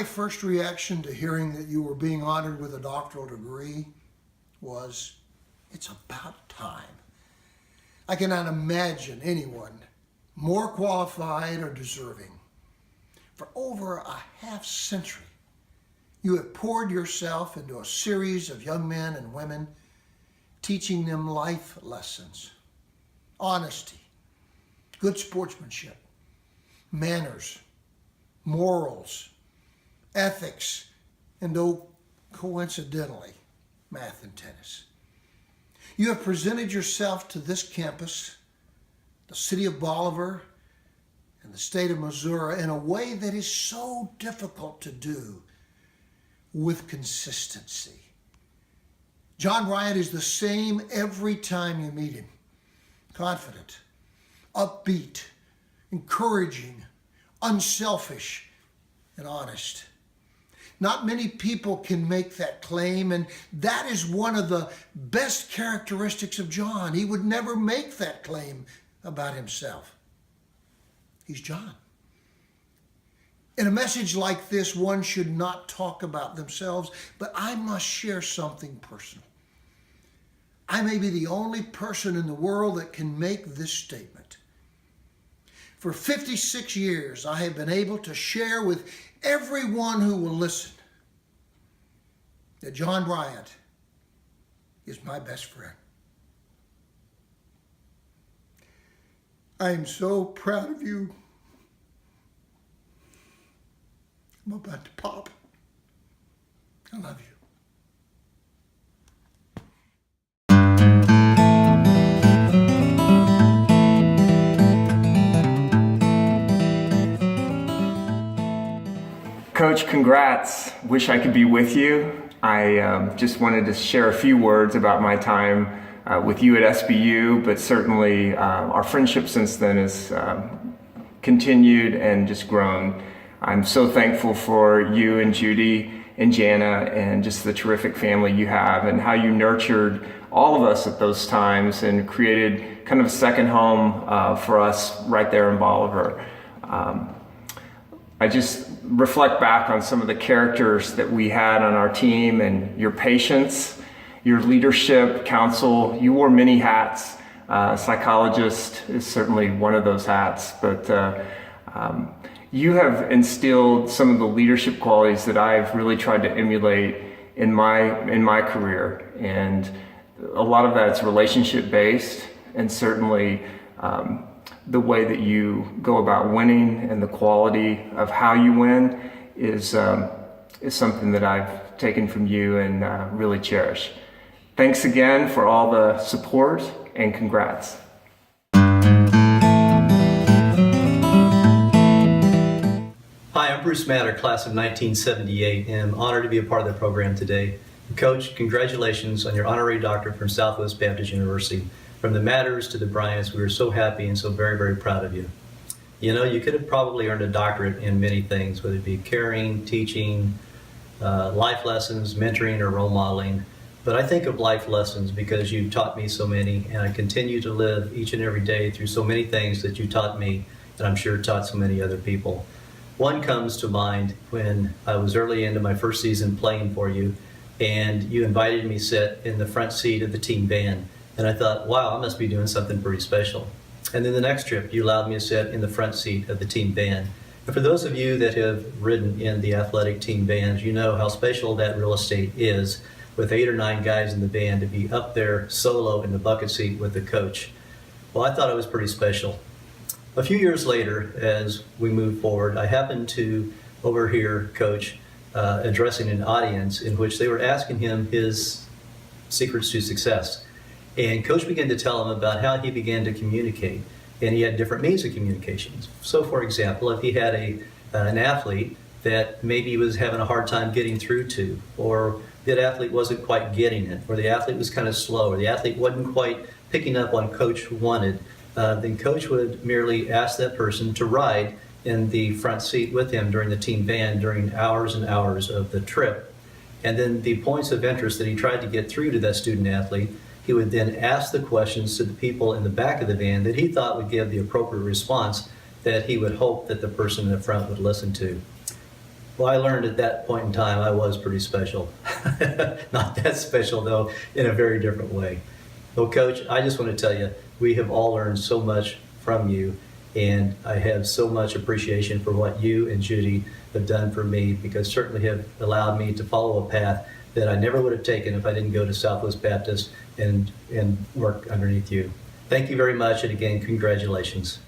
My first reaction to hearing that you were being honored with a doctoral degree was, it's about time. I cannot imagine anyone more qualified or deserving. For over a half century, you have poured yourself into a series of young men and women, teaching them life lessons, honesty, good sportsmanship, manners, morals, ethics, and oh, coincidentally, math and tennis. You have presented yourself to this campus, the city of Bolivar, and the state of Missouri in a way that is so difficult to do with consistency. John Bryant is the same every time you meet him. Confident, upbeat, encouraging, unselfish, and honest. Not many people can make that claim, and that is one of the best characteristics of John. He would never make that claim about himself. He's John. In a message like this, one should not talk about themselves, but I must share something personal. I may be the only person in the world that can make this statement. For 56 years, I have been able to share with everyone who will listen that John Bryant is my best friend. I am so proud of you. I'm about to pop. I love you. Coach, congrats. Wish I could be with you. I just wanted to share a few words about my time with you at SBU, but certainly our friendship since then has continued and just grown. I'm so thankful for you and Judy and Jana and just the terrific family you have and how you nurtured all of us at those times and created kind of a second home for us right there in Bolivar. I just reflect back on some of the characters that we had on our team and your patience, your leadership, counsel. You wore many hats. Psychologist is certainly one of those hats, but you have instilled some of the leadership qualities that I've really tried to emulate in my career. And a lot of that's relationship based, and certainly the way that you go about winning and the quality of how you win is something that I've taken from you and really cherish. Thanks again for all the support, and congrats. Hi, I'm Bruce Matter, class of 1978, and I'm honored to be a part of the program today. Coach, congratulations on your honorary doctorate from Southwest Baptist University. From the Matters to the Bryants, we are so happy and so very, very proud of you. You know, you could have probably earned a doctorate in many things, whether it be caring, teaching, life lessons, mentoring, or role modeling. But I think of life lessons because you taught me so many, and I continue to live each and every day through so many things that you taught me, and I'm sure taught so many other people. One comes to mind when I was early into my first season playing for you, and you invited me to sit in the front seat of the team band. And I thought, wow, I must be doing something pretty special. And then the next trip, you allowed me to sit in the front seat of the team band. And for those of you that have ridden in the athletic team bands, you know how special that real estate is, with 8 or 9 guys in the band to be up there solo in the bucket seat with the coach. Well, I thought it was pretty special. A few years later, as we moved forward, I happened to overhear Coach addressing an audience in which they were asking him his secrets to success. And Coach began to tell him about how he began to communicate, and he had different means of communications. So, for example, if he had an athlete that maybe he was having a hard time getting through to, or that athlete wasn't quite getting it, or the athlete was kind of slow, or the athlete wasn't quite picking up on Coach wanted, then Coach would merely ask that person to ride in the front seat with him during the team band during hours and hours of the trip. And then the points of interest that he tried to get through to that student athlete, he would then ask the questions to the people in the back of the van that he thought would give the appropriate response that he would hope that the person in the front would listen to. Well, I learned at that point in time I was pretty special. Not that special, though, in a very different way. Well, Coach, I just want to tell you, we have all learned so much from you, and I have so much appreciation for what you and Judy have done for me, because certainly have allowed me to follow a path that I never would have taken if I didn't go to Southwest Baptist and work underneath you. Thank you very much, and again, congratulations.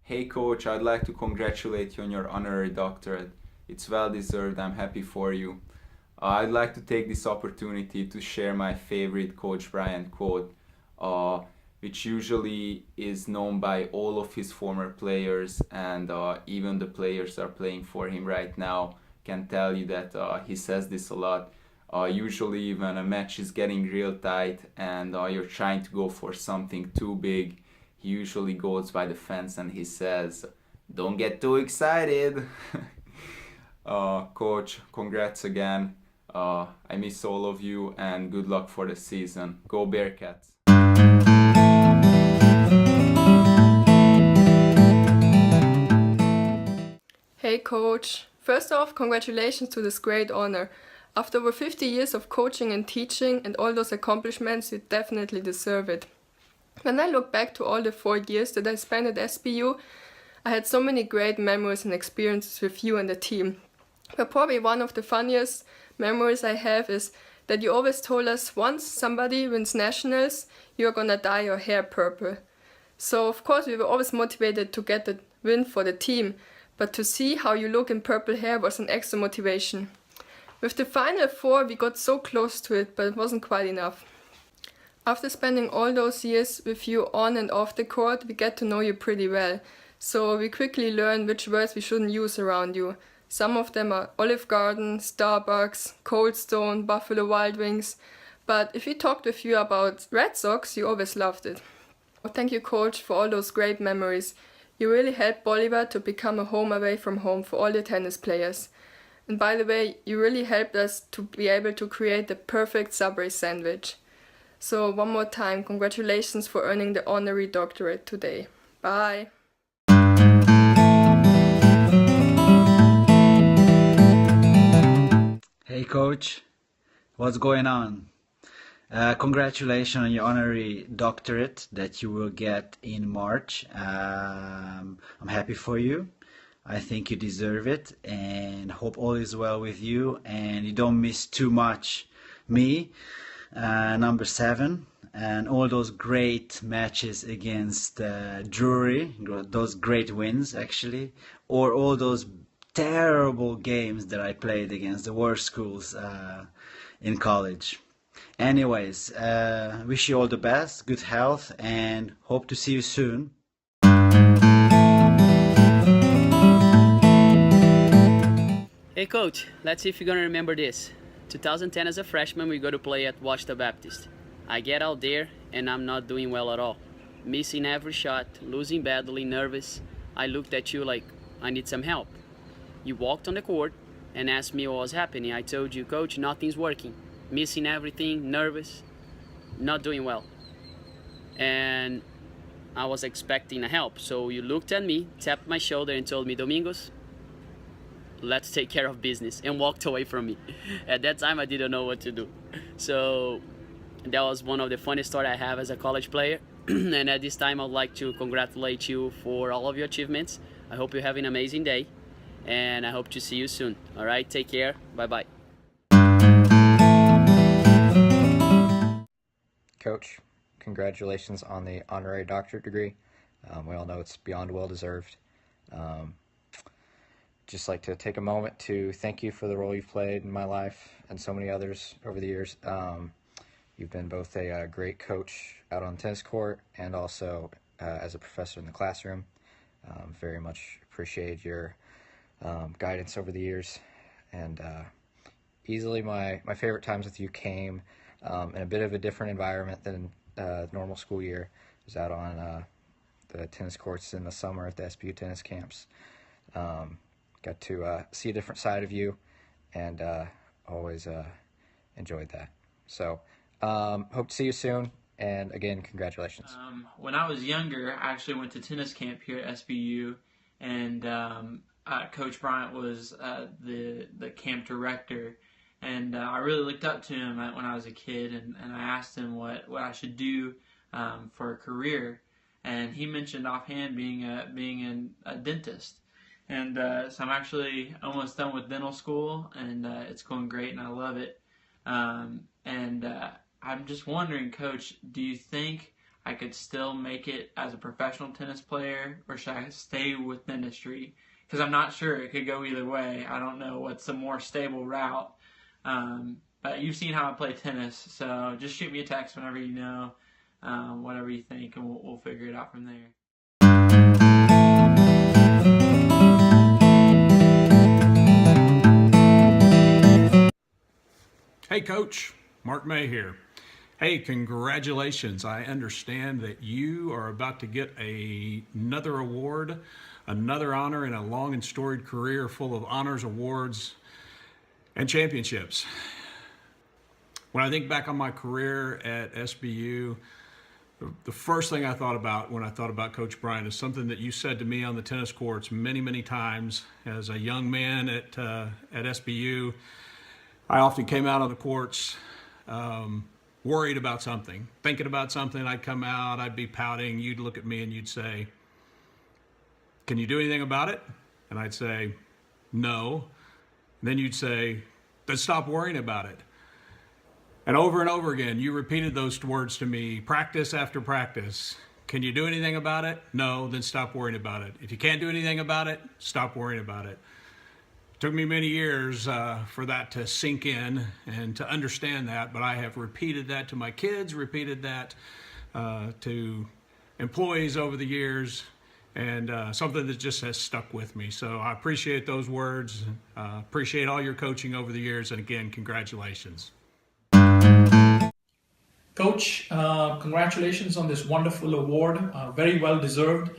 Hey coach, I'd like to congratulate you on your honorary doctorate. It's well deserved, I'm happy for you. I'd like to take this opportunity to share my favorite Coach Bryant quote, which usually is known by all of his former players, and even the players that are playing for him right now can tell you that he says this a lot. Usually when a match is getting real tight and you're trying to go for something too big, he usually goes by the fence and he says, "Don't get too excited." Coach, congrats again. I miss all of you and good luck for the season. Go Bearcats! Hey coach! First off, congratulations to this great honor. After over 50 years of coaching and teaching and all those accomplishments, you definitely deserve it. When I look back to all the 4 years that I spent at SBU, I had so many great memories and experiences with you and the team. But probably one of the funniest memories I have is that you always told us once somebody wins nationals, you're gonna dye your hair purple. So of course we were always motivated to get the win for the team, but to see how you look in purple hair was an extra motivation. With the Final Four we got so close to it, but it wasn't quite enough. After spending all those years with you on and off the court, we get to know you pretty well. So we quickly learn which words we shouldn't use around you. Some of them are Olive Garden, Starbucks, Cold Stone, Buffalo Wild Wings. But if we talked with you about Red Sox, you always loved it. Thank you, Coach, for all those great memories. You really helped Bolivar to become a home away from home for all the tennis players. And by the way, you really helped us to be able to create the perfect Subway sandwich. So one more time, congratulations for earning the honorary doctorate today. Bye. Hey coach, what's going on? Congratulations on your honorary doctorate that you will get in March. I'm happy for you. I think you deserve it and hope all is well with you and you don't miss too much me, number 7, and all those great matches against Drury, those great wins actually, or all those terrible games that I played against the worst schools in college. Anyways, wish you all the best, good health, and hope to see you soon. Hey coach, let's see if you're gonna remember this. 2010 as a freshman, we go to play at Washington Baptist. I get out there and I'm not doing well at all. Missing every shot, losing badly, nervous. I looked at you like, I need some help. You walked on the court and asked me what was happening. I told you, coach, nothing's working. Missing everything, nervous, not doing well. And I was expecting a help. So you looked at me, tapped my shoulder and told me, Domingos, let's take care of business, and walked away from me. At that time, I didn't know what to do. So that was one of the funniest stories I have as a college player. And at this time, I'd like to congratulate you for all of your achievements. I hope you have an amazing day, and I hope to see you soon. All right, take care. Bye-bye. Coach, congratulations on the honorary doctorate degree. We all know it's beyond well-deserved. Just like to take a moment to thank you for the role you've played in my life and so many others over the years. You've been both a great coach out on the tennis court and also as a professor in the classroom. Very much appreciate your guidance over the years. And easily my favorite times with you came in a bit of a different environment than normal school year. I was out on the tennis courts in the summer at the SBU tennis camps. Got to see a different side of you, and always enjoyed that. So hope to see you soon. And again, congratulations. When I was younger, I actually went to tennis camp here at SBU, and Coach Bryant was the camp director. And I really looked up to him when I was a kid, and I asked him what I should do for a career. And he mentioned offhand being a dentist. And so I'm actually almost done with dental school, and it's going great, and I love it. I'm just wondering, Coach, do you think I could still make it as a professional tennis player, or should I stay with dentistry? Because I'm not sure. It could go either way. I don't know what's a more stable route. But you've seen how I play tennis, so just shoot me a text whenever you know, whatever you think, and we'll figure it out from there. Hey Coach, Mark May here. Hey, congratulations. I understand that you are about to get another award, another honor in a long and storied career full of honors, awards, and championships. When I think back on my career at SBU, the first thing I thought about when I thought about Coach Bryant is something that you said to me on the tennis courts many, many times as a young man at SBU. I often came out on the courts worried about something, thinking about something. I'd come out, I'd be pouting. You'd look at me and you'd say, "Can you do anything about it?" And I'd say, "No." And then you'd say, "Then stop worrying about it." And over again, you repeated those words to me, practice after practice. "Can you do anything about it?" "No." "Then stop worrying about it." "If you can't do anything about it, stop worrying about it." It took me many years for that to sink in and to understand that, but I have repeated that to my kids, repeated that to employees over the years, and something that just has stuck with me. So I appreciate those words, appreciate all your coaching over the years, and again, congratulations. Coach, congratulations on this wonderful award, very well deserved.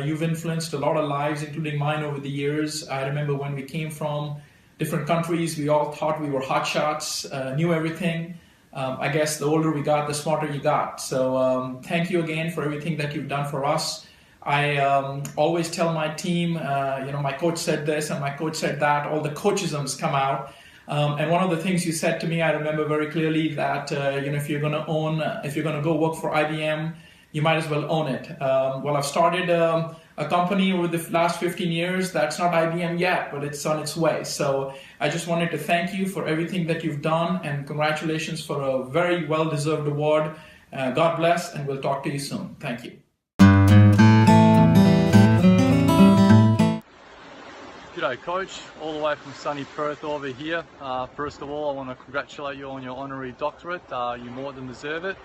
You've influenced a lot of lives, including mine, over the years. I remember when we came from different countries, we all thought we were hotshots, knew everything. I guess the older we got, the smarter you got. So thank you again for everything that you've done for us. I always tell my team, my coach said this and my coach said that. All the coachisms come out. And one of the things you said to me, I remember very clearly that if you're going to go work for IBM, you might as well own it. Well, I've started a company over the last 15 years that's not IBM yet, but it's on its way. So I just wanted to thank you for everything that you've done, and congratulations for a very well-deserved award. God bless, and we'll talk to you soon. Thank you. G'day Coach, all the way from sunny Perth over here. First of all, I want to congratulate you on your honorary doctorate. You more than deserve it.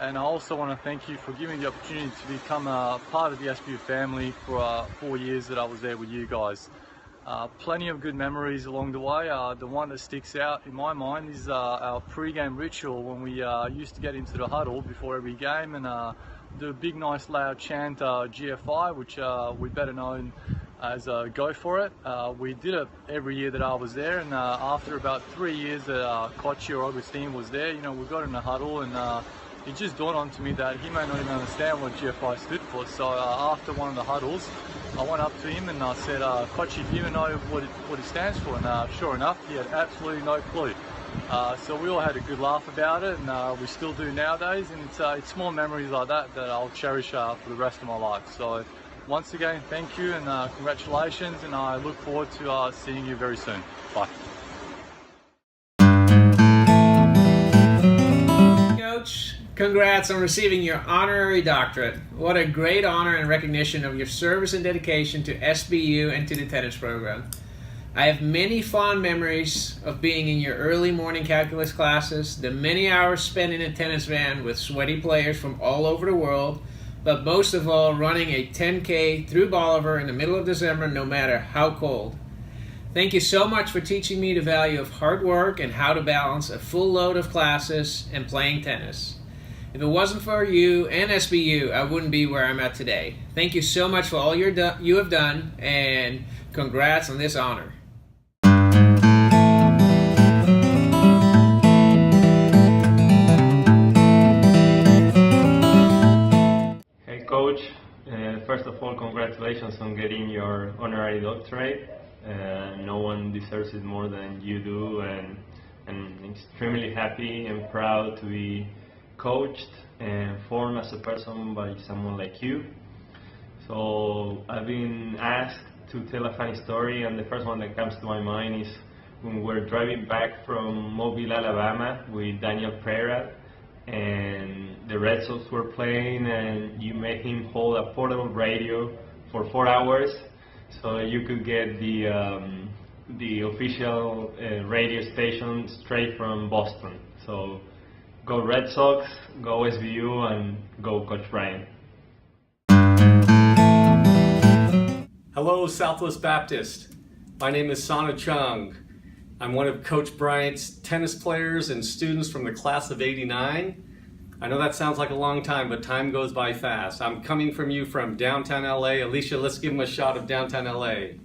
And I also want to thank you for giving me the opportunity to become a part of the SBU family for 4 years that I was there with you guys. Plenty of good memories along the way. The one that sticks out in my mind is our pre-game ritual when we used to get into the huddle before every game and do a big nice loud chant GFI, which we better known as Go For It. We did it every year that I was there, and after about 3 years that Kochi or Augustine was there, we got in the huddle and it just dawned on to me that he may not even understand what GFI stood for. So after one of the huddles, I went up to him and I said, "Kochi, do you even know what it stands for?" And sure enough, he had absolutely no clue. So we all had a good laugh about it, and we still do nowadays. And it's small memories like that that I'll cherish for the rest of my life. So once again, thank you and congratulations, and I look forward to seeing you very soon. Bye. Coach, congrats on receiving your honorary doctorate. What a great honor and recognition of your service and dedication to SBU and to the tennis program. I have many fond memories of being in your early morning calculus classes, the many hours spent in a tennis van with sweaty players from all over the world, but most of all running a 10K through Bolivar in the middle of December no matter how cold. Thank you so much for teaching me the value of hard work and how to balance a full load of classes and playing tennis. If it wasn't for you and SBU, I wouldn't be where I'm at today. Thank you so much for all you have done, and congrats on this honor. your honorary doctorate. No one deserves it more than you do, and I'm extremely happy and proud to be coached and formed as a person by someone like you. So I've been asked to tell a funny story, and the first one that comes to my mind is when we're driving back from Mobile, Alabama with Daniel Pereira, and the Red Sox were playing, and you made him hold a portable radio for 4 hours so you could get the official radio station straight from Boston. So go Red Sox, go SBU, and go Coach Bryant. Hello, Southwest Baptist. My name is Sana Chung. I'm one of Coach Bryant's tennis players and students from the class of '89. I know that sounds like a long time, but time goes by fast. I'm coming from you from downtown LA. Alicia, let's give them a shot of downtown LA.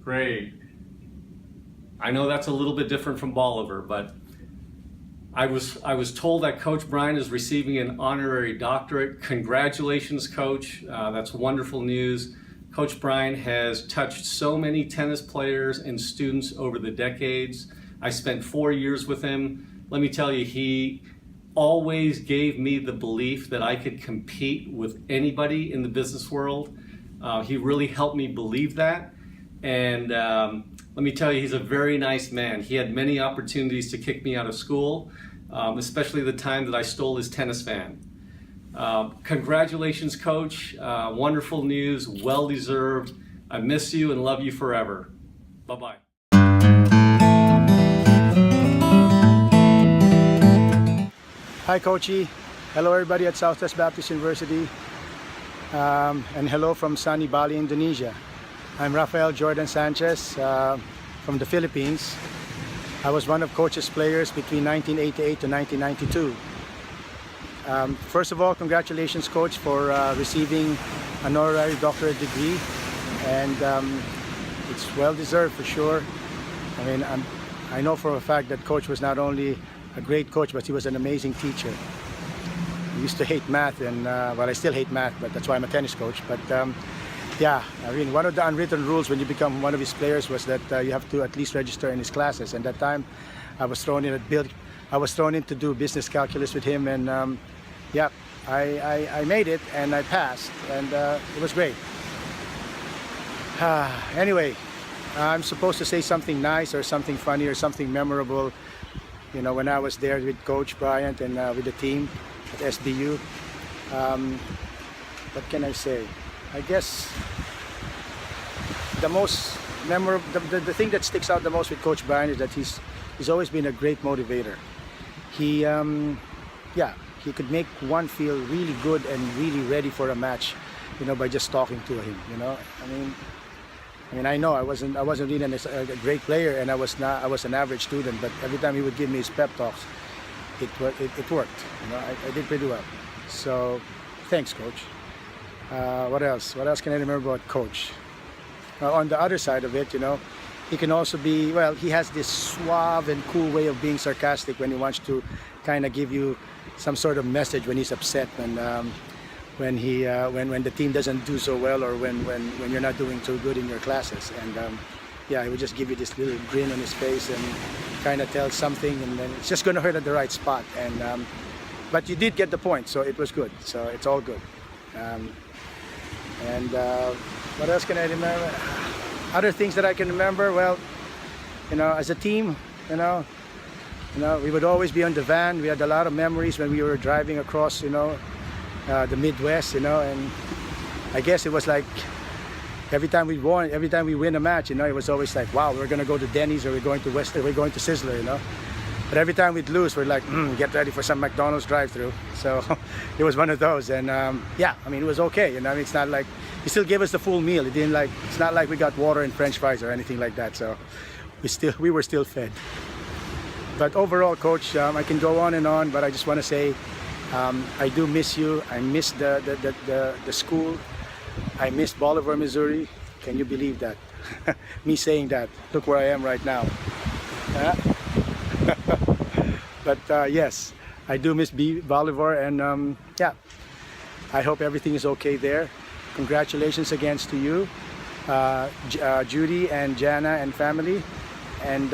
Great. I know that's a little bit different from Bolivar, but I was told that Coach Bryant is receiving an honorary doctorate. Congratulations, Coach. That's wonderful news. Coach Bryant has touched so many tennis players and students over the decades. I spent 4 years with him. Let me tell you, he always gave me the belief that I could compete with anybody in the business world. He really helped me believe that. And let me tell you, he's a very nice man. He had many opportunities to kick me out of school, especially the time that I stole his tennis fan. Congratulations, Coach. Wonderful news, well deserved. I miss you and love you forever. Bye-bye. Hi, Coachy. Hello, everybody at Southwest Baptist University. And hello from sunny Bali, Indonesia. I'm Rafael Jordan Sanchez from the Philippines. I was one of Coach's players between 1988 to 1992. First of all, congratulations, Coach, for receiving an honorary doctorate degree, and it's well deserved for sure. I mean, I know for a fact that Coach was not only a great coach, but he was an amazing teacher. I used to hate math, and well, I still hate math, but that's why I'm a tennis coach. But yeah, I mean, one of the unwritten rules when you become one of his players was that you have to at least register in his classes. And that time, I was thrown in to do business calculus with him, and yeah, I made it and I passed, and it was great. Anyway, I'm supposed to say something nice or something funny or something memorable, you know, when I was there with Coach Bryant and with the team at SBU. What can I say? I guess the most memorable, the thing that sticks out the most with Coach Bryant is that he's always been a great motivator. He, yeah, he could make one feel really good and really ready for a match, you know, by just talking to him. You know, I mean, I know I wasn't really a great player, and I was an average student. But every time he would give me his pep talks, it worked. You know, I did pretty well. So, thanks, Coach. What else? What else can I remember about Coach? On the other side of it, you know, he can also be, well, he has this suave and cool way of being sarcastic when he wants to kind of give you some sort of message when he's upset, when the team doesn't do so well, or when you're not doing so good in your classes. And yeah, he would just give you this little grin on his face and kind of tell something, and then it's just going to hurt at the right spot. And but you did get the point, so it was good. So it's all good. What else can I remember? Other things that I can remember, well, you know, as a team, you know, we would always be on the van. We had a lot of memories when we were driving across, you know, the Midwest, you know, and I guess it was like every time we win a match, you know, it was always like, wow, we're gonna go to Denny's, or we're going to Sizzler, you know. But every time we'd lose, we're like, get ready for some McDonald's drive-through. So it was one of those, and yeah, I mean, it was okay. You know, I mean, it's not like he still gave us the full meal. It's not like we got water and French fries or anything like that. So we were still fed. But overall, Coach, I can go on and on, but I just want to say I do miss you. I miss the school. I miss Bolivar, Missouri. Can you believe that? Me saying that. Look where I am right now. But yes, I do miss Bolivar, and yeah, I hope everything is okay there. Congratulations again to you, Judy and Jana and family. And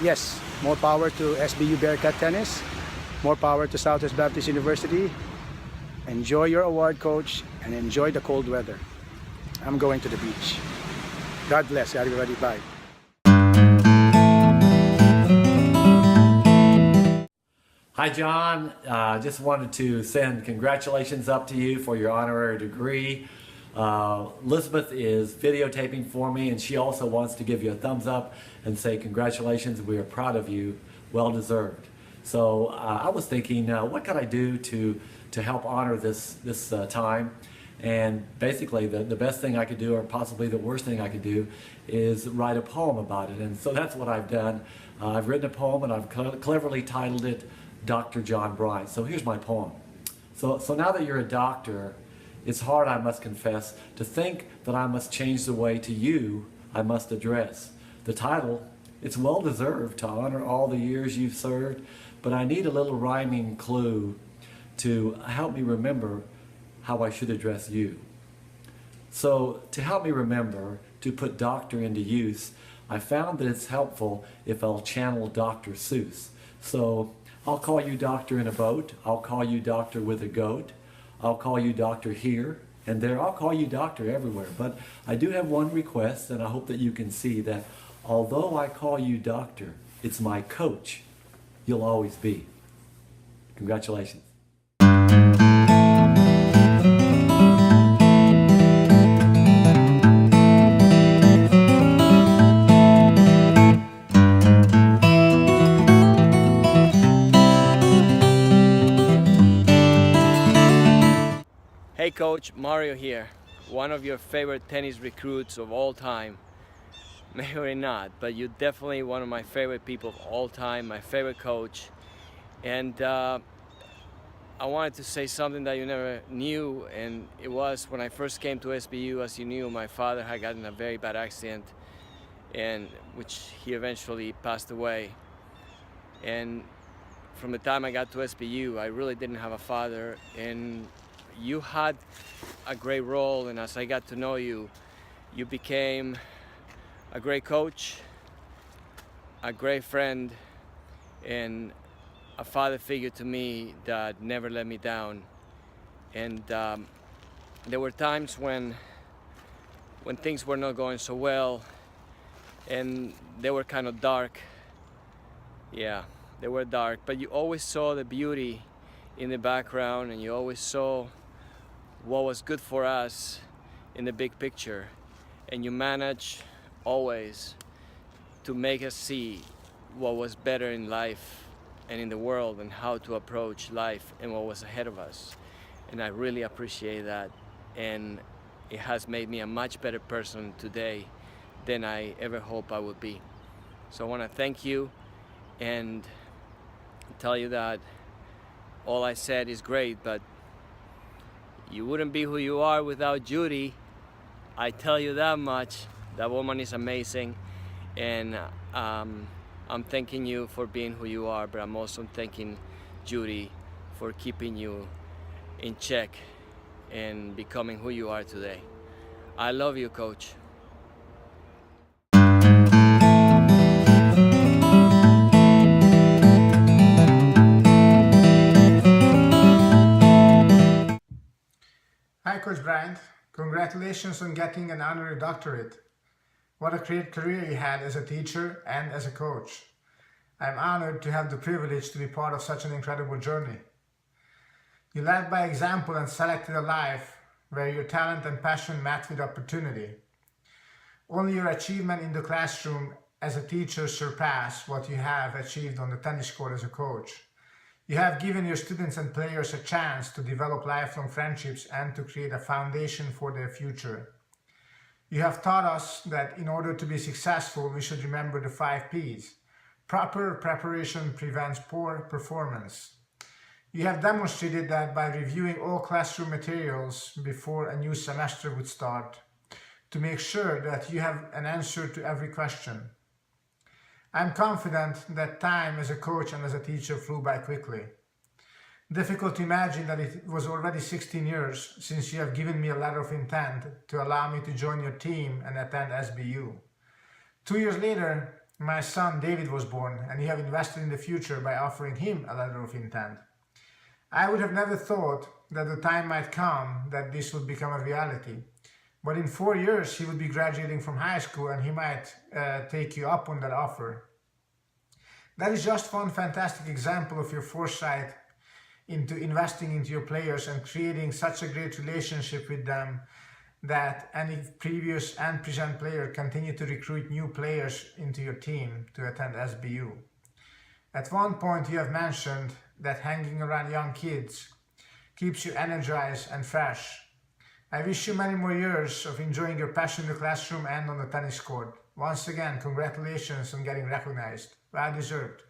yes, more power to SBU Bearcat Tennis. More power to Southwest Baptist University. Enjoy your award, Coach, and enjoy the cold weather. I'm going to the beach. God bless everybody. Bye. Hi, John. Just wanted to send congratulations up to you for your honorary degree. Elizabeth is videotaping for me, and she also wants to give you a thumbs up and say congratulations. We are proud of you. Well deserved. So I was thinking, what can I do to help honor this time? And basically, the best thing I could do, or possibly the worst thing I could do, is write a poem about it. And so that's what I've done. I've written a poem, and I've cleverly titled it Dr. John Bryant. So here's my poem. So now that you're a doctor, it's hard, I must confess, to think that I must change the way to you I must address. The title, it's well deserved to honor all the years you've served, but I need a little rhyming clue to help me remember how I should address you. So to help me remember to put doctor into use, I found that it's helpful if I'll channel Dr. Seuss. So I'll call you doctor in a boat, I'll call you doctor with a goat, I'll call you doctor here and there, I'll call you doctor everywhere. But I do have one request, and I hope that you can see that although I call you doctor, it's my coach you'll always be. Congratulations. Hey Coach, Mario here, one of your favorite tennis recruits of all time. Maybe not, but you're definitely one of my favorite people of all time, my favorite coach. And I wanted to say something that you never knew, and it was when I first came to SBU, as you knew, my father had gotten in a very bad accident, and which he eventually passed away. And from the time I got to SBU, I really didn't have a father, and you had a great role, and as I got to know you, you became a great coach, a great friend, and a father figure to me that never let me down. And there were times when things were not going so well, and they were kind of dark. Yeah, they were dark, but you always saw the beauty in the background, and you always saw what was good for us in the big picture, and you managed always to make us see what was better in life and in the world, and how to approach life and what was ahead of us. And I really appreciate that, and it has made me a much better person today than I ever hoped I would be. So I want to thank you and tell you that all I said is great, but you wouldn't be who you are without Judy. I tell you that much. That woman is amazing, and I'm thanking you for being who you are, but I'm also thanking Judy for keeping you in check and becoming who you are today. I love you, Coach. Hi, Coach Bryant. Congratulations on getting an honorary doctorate. What a great career you had as a teacher and as a coach. I'm honored to have the privilege to be part of such an incredible journey. You led by example and selected a life where your talent and passion met with opportunity. Only your achievement in the classroom as a teacher surpass what you have achieved on the tennis court as a coach. You have given your students and players a chance to develop lifelong friendships and to create a foundation for their future. You have taught us that in order to be successful, we should remember the 5 Ps. Proper preparation prevents poor performance. You have demonstrated that by reviewing all classroom materials before a new semester would start, to make sure that you have an answer to every question. I'm confident that time as a coach and as a teacher flew by quickly. Difficult to imagine that it was already 16 years since you have given me a letter of intent to allow me to join your team and attend SBU. 2 years later, my son David was born, and you have invested in the future by offering him a letter of intent. I would have never thought that the time might come that this would become a reality. But in 4 years, he would be graduating from high school, and he might take you up on that offer. That is just one fantastic example of your foresight into investing into your players and creating such a great relationship with them that any previous and present player continue to recruit new players into your team to attend SBU. At one point you have mentioned that hanging around young kids keeps you energized and fresh. I wish you many more years of enjoying your passion in the classroom and on the tennis court. Once again, congratulations on getting recognized. Well deserved.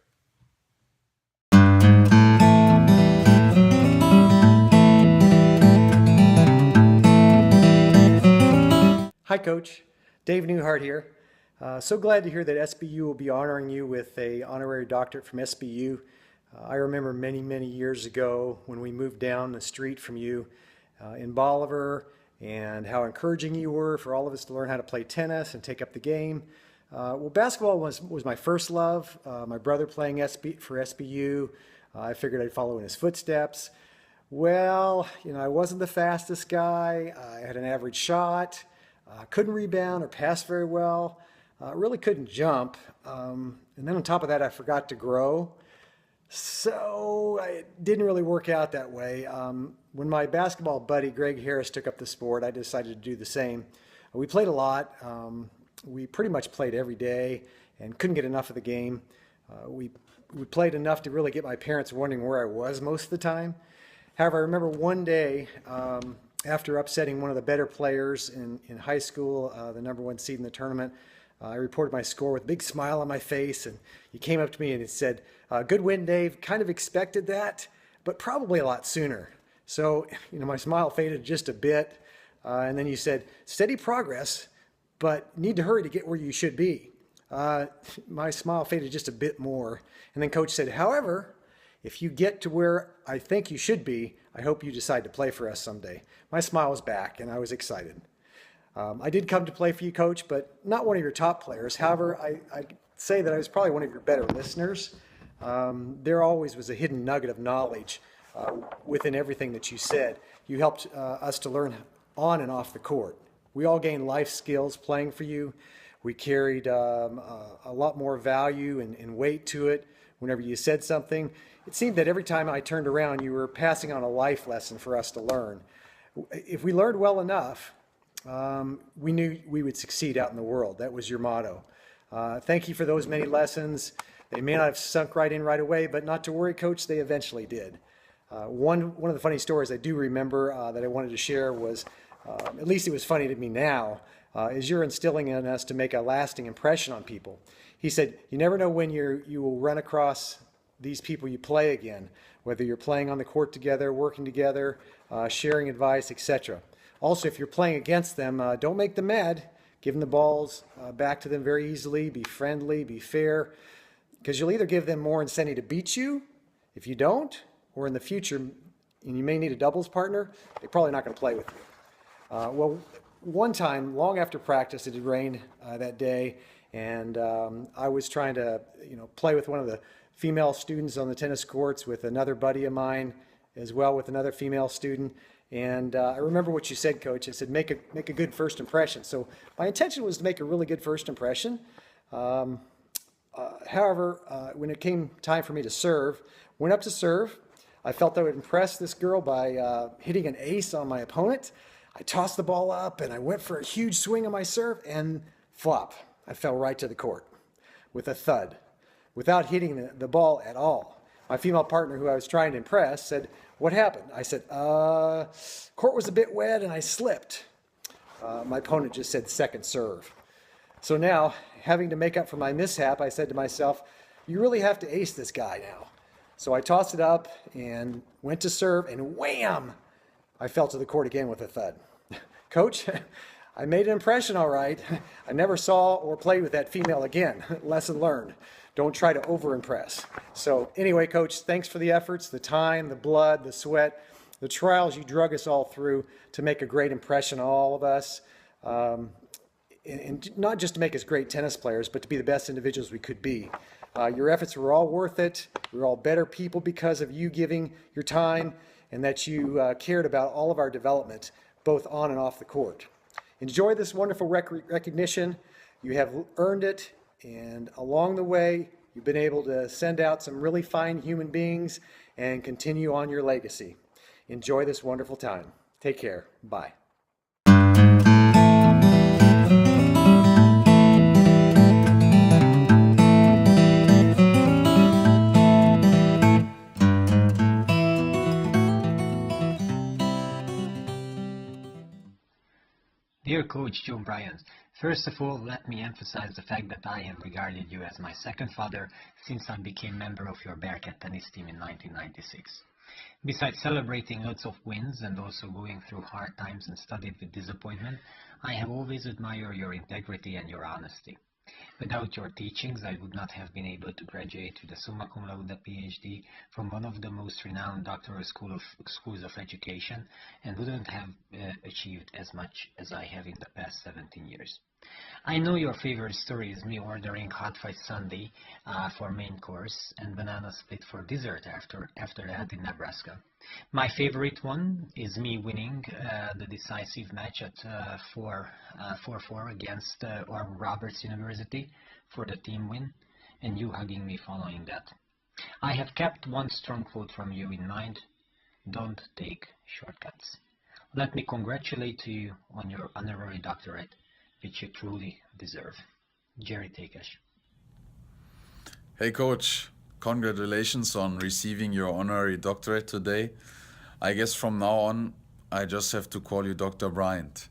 Hi Coach, Dave Newhart here. So glad to hear that SBU will be honoring you with an honorary doctorate from SBU. I remember many years ago when we moved down the street from you in Bolivar, and how encouraging you were for all of us to learn how to play tennis and take up the game. Well, basketball was my first love. My brother playing for SBU, I figured I'd follow in his footsteps. Well, I wasn't the fastest guy. I had an average shot. Couldn't rebound or pass very well. Really couldn't jump. And then on top of that, I forgot to grow. So it didn't really work out that way. When my basketball buddy Greg Harris took up the sport, I decided to do the same. We played a lot. We pretty much played every day and couldn't get enough of the game. We played enough to really get my parents wondering where I was most of the time. However, I remember one day, after upsetting one of the better players in high school, the #1 seed in the tournament, I reported my score with a big smile on my face, and he came up to me and he said, "Good win, Dave. Kind of expected that, but probably a lot sooner." So, my smile faded just a bit, and then you said, "Steady progress, but need to hurry to get where you should be." My smile faded just a bit more, and then Coach said, "However, if you get to where I think you should be, I hope you decide to play for us someday." My smile was back, and I was excited. I did come to play for you, Coach, but not one of your top players. However, I'd say that I was probably one of your better listeners. There always was a hidden nugget of knowledge within everything that you said. You helped us to learn on and off the court. We all gained life skills playing for you. We carried a lot more value and weight to it whenever you said something. It seemed that every time I turned around, you were passing on a life lesson for us to learn. If we learned well enough, we knew we would succeed out in the world. That was your motto. Thank you for those many lessons. They may not have sunk right in right away, but not to worry, Coach, they eventually did. One of the funny stories I do remember that I wanted to share was, at least it was funny to me now, is you're instilling in us to make a lasting impression on people. He said, you never know when you will run across these people you play again, whether you're playing on the court together, working together, sharing advice, etc. Also, if you're playing against them, don't make them mad. Give them the balls back to them very easily. Be friendly, be fair, because you'll either give them more incentive to beat you if you don't, or in the future, and you may need a doubles partner, they're probably not going to play with you. Well, one time, long after practice, it had rained that day, and I was trying to play with one of the female students on the tennis courts with another buddy of mine, as well with another female student. And I remember what you said, Coach. I said, make a good first impression. So my intention was to make a really good first impression. However, when it came time for me to serve, went up to serve. I felt I would impress this girl by hitting an ace on my opponent. I tossed the ball up and I went for a huge swing on my serve, and flop. I fell right to the court with a thud, without hitting the ball at all. My female partner, who I was trying to impress, said, "What happened?" I said, "Court was a bit wet and I slipped." My opponent just said, "Second serve." So now, having to make up for my mishap, I said to myself, you really have to ace this guy now. So I tossed it up and went to serve, and wham! I fell to the court again with a thud. Coach, I made an impression, all right. I never saw or played with that female again. Lesson learned. Don't try to over-impress. So anyway, Coach, thanks for the efforts, the time, the blood, the sweat, the trials you drug us all through to make a great impression on all of us. And not just to make us great tennis players, but to be the best individuals we could be. Your efforts were all worth it. We were all better people because of you giving your time and that you cared about all of our development, both on and off the court. Enjoy this wonderful recognition. You have earned it, and along the way, you've been able to send out some really fine human beings and continue on your legacy. Enjoy this wonderful time. Take care. Bye. Dear Coach John Bryant, first of all, let me emphasize the fact that I have regarded you as my second father since I became member of your Bearcat tennis team in 1996. Besides celebrating lots of wins and also going through hard times and studied with disappointment, I have always admired your integrity and your honesty. Without your teachings, I would not have been able to graduate with a summa cum laude PhD from one of the most renowned doctoral schools of education and wouldn't have achieved as much as I have in the past 17 years. I know your favorite story is me ordering hot fudge sundae for main course and banana split for dessert after that in Nebraska. My favorite one is me winning the decisive match at 4-4 against Oral Roberts University for the team win, and you hugging me following that. I have kept one strong quote from you in mind: don't take shortcuts. Let me congratulate you on your honorary doctorate, which you truly deserve. Jerry Takesh. Hey Coach, congratulations on receiving your honorary doctorate today. I guess from now on, I just have to call you Dr. Bryant.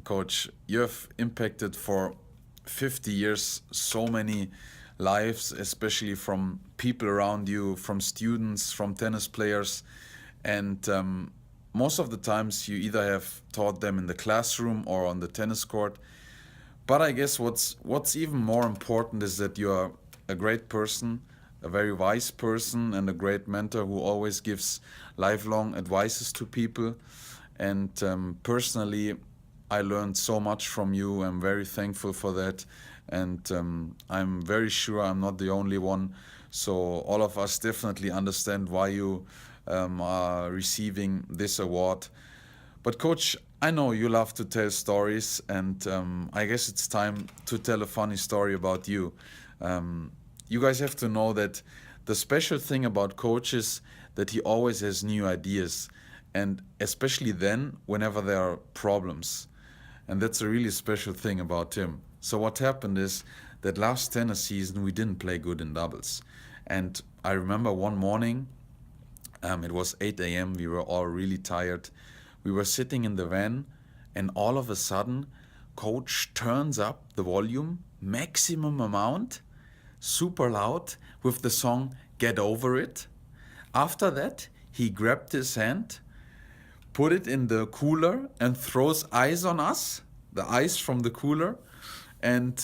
Coach, you have impacted for 50 years so many lives, especially from people around you, from students, from tennis players, and most of the times you either have taught them in the classroom or on the tennis court. But I guess what's even more important is that you are a great person, a very wise person, and a great mentor who always gives lifelong advices to people. And personally, I learned so much from you. I'm very thankful for that. And I'm very sure I'm not the only one. So all of us definitely understand why you are receiving this award. But Coach, I know you love to tell stories, and I guess it's time to tell a funny story about you. You guys have to know that the special thing about Coach is that he always has new ideas, and especially then whenever there are problems. And that's a really special thing about him. So what happened is that last tennis season we didn't play good in doubles. And I remember one morning, it was 8 a.m., we were all really tired. We were sitting in the van, and all of a sudden, Coach turns up the volume, maximum amount, super loud, with the song Get Over It. After that, he grabbed his hand, put it in the cooler, and throws ice on us, the ice from the cooler. And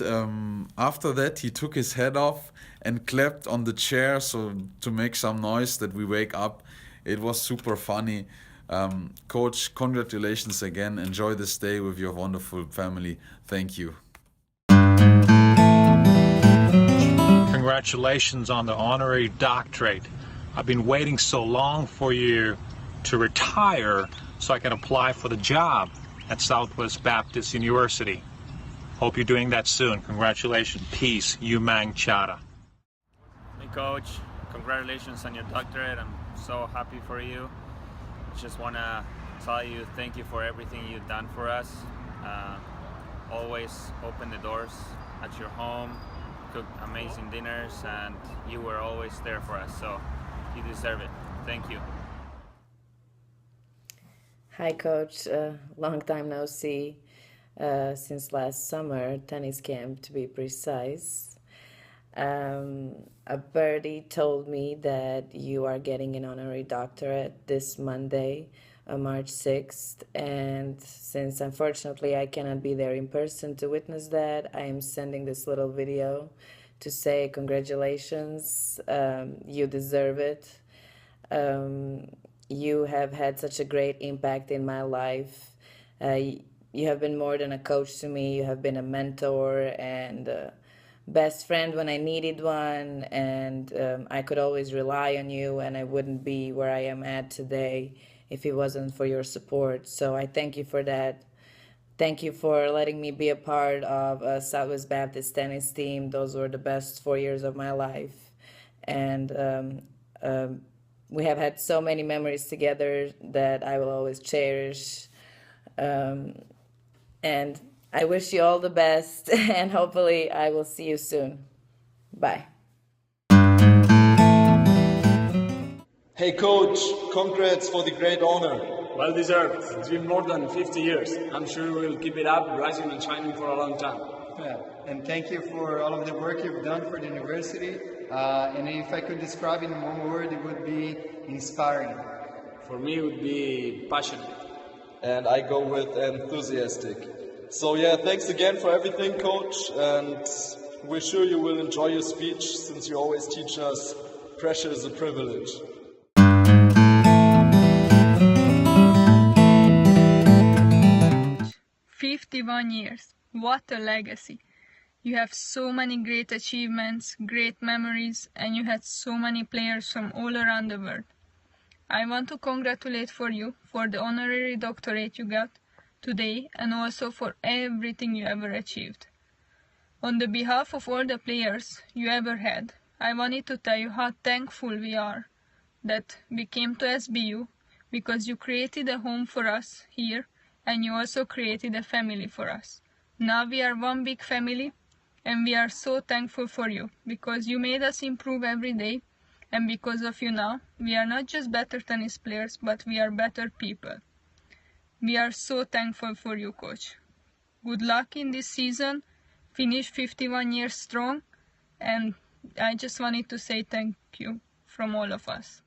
after that, he took his head off and clapped on the chair so to make some noise that we wake up. It was super funny. Coach, congratulations again. Enjoy this day with your wonderful family. Thank you. Congratulations on the honorary doctorate. I've been waiting so long for you to retire so I can apply for the job at Southwest Baptist University. Hope you're doing that soon. Congratulations. Peace. Yumang Chada. Hey Coach, congratulations on your doctorate. I'm so happy for you. Just want to tell you thank you for everything you've done for us. Always open the doors at your home, cooked amazing dinners, and you were always there for us, so you deserve it. Thank you. Hi Coach, long time no see, since last summer, tennis camp to be precise. A birdie told me that you are getting an honorary doctorate this Monday March 6th, and since unfortunately I cannot be there in person to witness that, I am sending this little video to say congratulations. You deserve it. You have had such a great impact in my life. You have been more than a coach to me. You have been a mentor and best friend when I needed one, and I could always rely on you, and I wouldn't be where I am at today if it wasn't for your support. So I thank you for that. Thank you for letting me be a part of Southwest Baptist tennis team. Those were the best 4 years of my life. And we have had so many memories together that I will always cherish. And I wish you all the best, and hopefully I will see you soon. Bye. Hey coach, congrats for the great honor. Well deserved. It's been more than 50 years. I'm sure we'll keep it up, rising and shining for a long time. Yeah, and thank you for all of the work you've done for the university. And if I could describe in one word, it would be inspiring. For me, it would be passionate. And I go with enthusiastic. So yeah, thanks again for everything, coach, and we're sure you will enjoy your speech since you always teach us pressure is a privilege. "51 years. What a legacy. You have so many great achievements, great memories, and you had so many players from all around the world. I want to congratulate you for the honorary doctorate you got today, and also for everything you ever achieved. On the behalf of all the players you ever had, I wanted to tell you how thankful we are that we came to SBU, because you created a home for us here, and you also created a family for us. Now we are one big family, and we are so thankful for you, because you made us improve every day, and because of you now, we are not just better tennis players, but we are better people. We are so thankful for you, coach. Good luck in this season. Finish 51 years strong, and I just wanted to say thank you from all of us."